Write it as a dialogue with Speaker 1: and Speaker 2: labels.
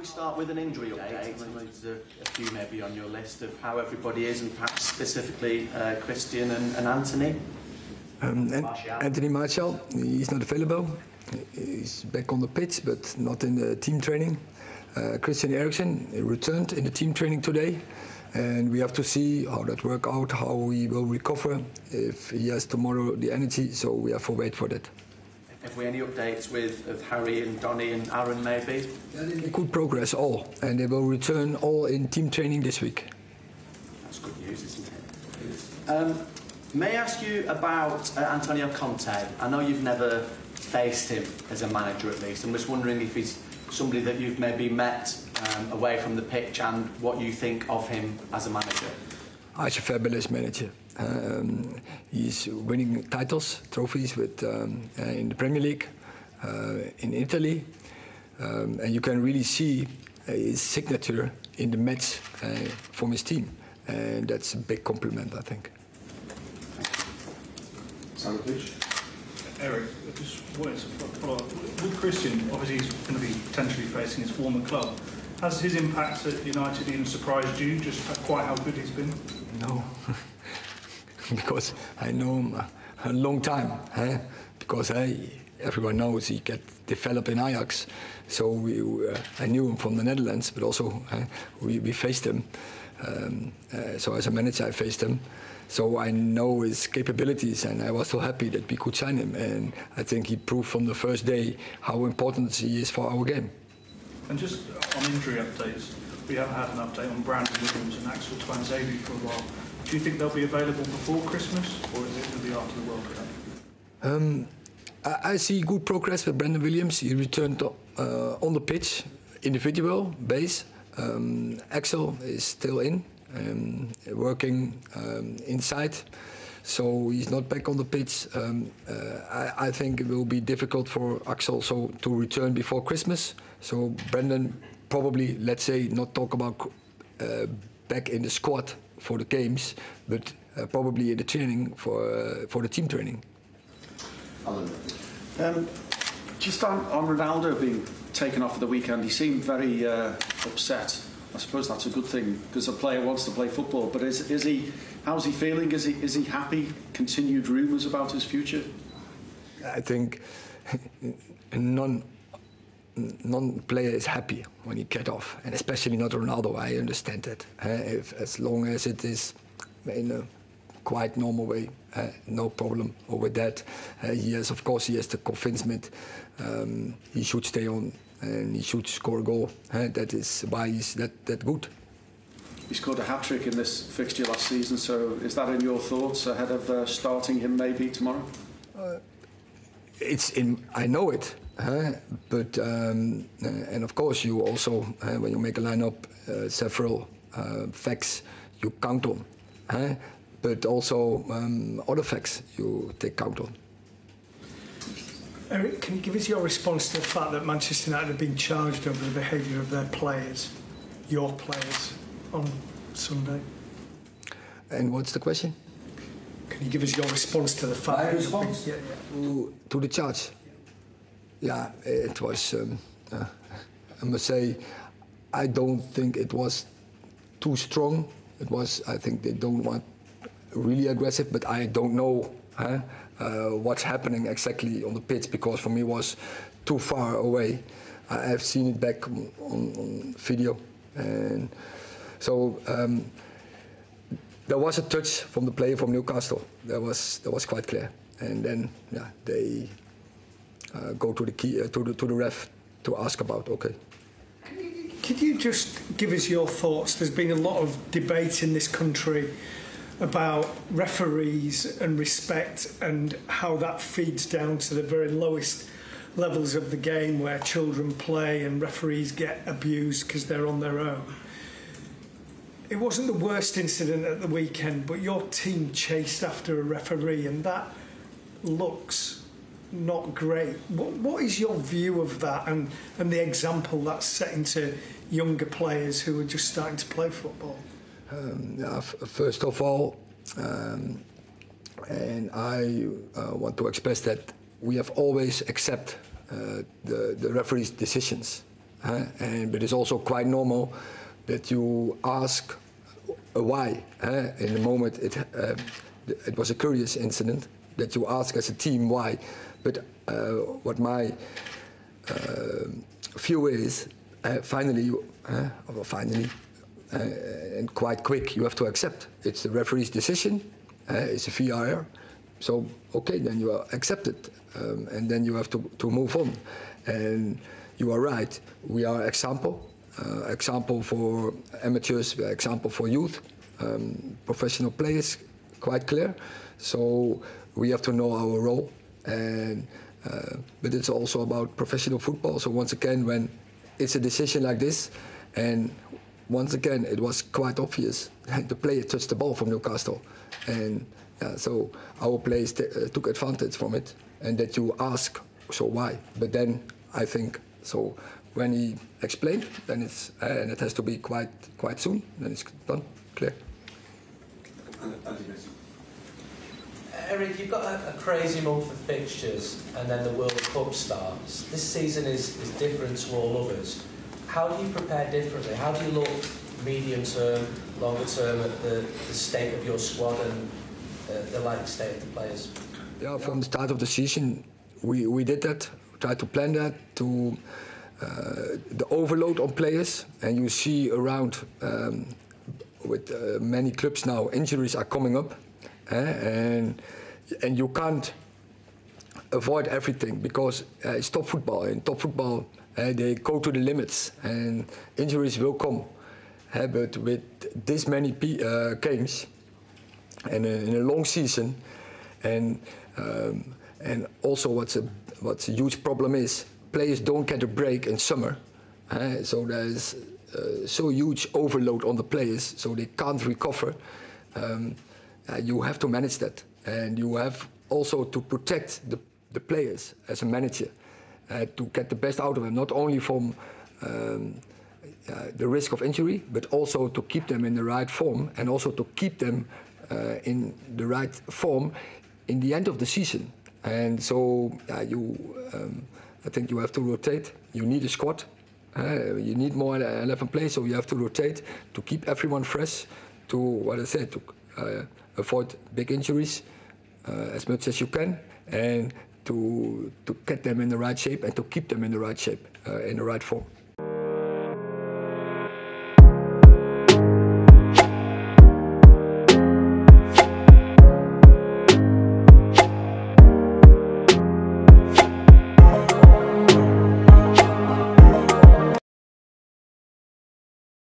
Speaker 1: we start with an injury update? There's a few maybe on your list of how everybody is, and perhaps specifically Christian and Anthony.
Speaker 2: Anthony Martial, he's not available. He's back on the pitch, but not in the team training. Christian Eriksen returned in the team training today, and we have to see how that works out, how he will recover, if he has tomorrow the energy, so we have to wait for that.
Speaker 1: Have we any updates with Harry and Donny and Aaron maybe?
Speaker 2: Good progress all, and they will return all in team training this week.
Speaker 1: That's good news, isn't it? May I ask you about Antonio Conte? I know you've never faced him as a manager at least. I'm just wondering if he's somebody that you've maybe met away from the pitch, and what you think of him as a manager.
Speaker 2: He's a fabulous manager. He's winning titles, trophies with in the Premier League, in Italy, and you can really see his signature in the match from his team, and that's a big compliment, I think.
Speaker 3: Erik, I just wanted to follow up. With Christian, obviously he's going to be potentially facing his former club. Has his impact at United even surprised you, just quite how good he's been?
Speaker 2: No, because I know him a long time. Because everyone knows he get developed in Ajax. So I knew him from the Netherlands, but also we faced him. So as a manager, I faced him. So I know his capabilities, and I was so happy that we could sign him. And I think he proved from the first day how important he is for our game.
Speaker 3: And just on injury updates, we haven't had an update on Brandon Williams and Axel Tuanzebe for a while. Do you think they'll be available before Christmas, or is it going to be after the World Cup?
Speaker 2: I see good progress with Brandon Williams. He returned on the pitch, individual base. Axel is still in. Working inside, so he's not back on the pitch. I think it will be difficult for Axel to return before Christmas. So Brendan probably, let's say, not talk about back in the squad for the games, but probably in the training for the team training.
Speaker 4: Just on Ronaldo being taken off at the weekend, he seemed very upset. I suppose that's a good thing, because a player wants to play football. But is he? How's he feeling? Is he happy? Continued rumours about his future.
Speaker 2: I think non player is happy when he get off, and especially not Ronaldo. I understand that. As long as it is in a quite normal way, no problem with that. He has the convincement he should stay on. And he should score a goal. That is why he's that good.
Speaker 4: He scored a hat-trick in this fixture last season, so is that in your thoughts ahead of starting him maybe tomorrow?
Speaker 2: It's in. I know it, but and of course you also when you make a lineup, several facts you count on, but also other facts you take count on.
Speaker 5: Erik, can you give us your response to the fact that Manchester United have been charged over the behaviour of their players, your players, on Sunday?
Speaker 2: And what's the question?
Speaker 5: Can you give us your response to the fact?
Speaker 2: My response? To the charge? Yeah, it was, I must say, I don't think it was too strong. It was, I think they don't want really aggressive, but I don't know what's happening exactly on the pitch, because for me it was too far away. I have seen it back on video, and so there was a touch from the player from Newcastle. That was quite clear, and then they go to the ref to ask about. Okay.
Speaker 5: Could you just give us your thoughts? There's been a lot of debate in this country about referees and respect, and how that feeds down to the very lowest levels of the game, where children play and referees get abused because they're on their own. It wasn't the worst incident at the weekend, but your team chased after a referee, and that looks not great. What is your view of that, and the example that's setting to younger players who are just starting to play football?
Speaker 2: First of all, and I want to express that we have always accepted the referee's decisions. But it's also quite normal that you ask a why. In the moment it was a curious incident that you ask as a team why. But what my view is, finally, and quite quick, you have to accept. It's the referee's decision, it's a VAR, so okay, then you accept it, and then you have to move on. And you are right, we are example for amateurs, example for youth, professional players, quite clear. So we have to know our role, and but it's also about professional football. So once again, when it's a decision like this, and once again, it was quite obvious. The player touched the ball from Newcastle, and so our players took advantage from it. And that you ask, so why? But then I think so. When he explained, then it's and it has to be quite soon. Then it's done, clear.
Speaker 6: Erik, you've got a crazy month of fixtures, and then the World Cup starts. This season is different to all others. How do you prepare differently? How do you look medium term, longer term at the state of your squad and the likely state of the players?
Speaker 2: Yeah, from the start of the season, we did that. We tried to plan that, to the overload on players, and you see around with many clubs now, injuries are coming up, and you can't avoid everything because it's top football. In top football, they go to the limits, and injuries will come. But with this many games and in a long season, and also what's a huge problem is players don't get a break in summer, so there's so huge overload on the players, so they can't recover. You have to manage that, and you have also to protect the players as a manager, to get the best out of them, not only from the risk of injury, but also to keep them in the right form, and also to keep them in the right form in the end of the season. And so I think you have to rotate. You need a squad. You need more 11 players, so you have to rotate to keep everyone fresh, to what I said, to avoid big injuries as much as you can, and to get them in the right shape and to keep them in the right shape, in the right form.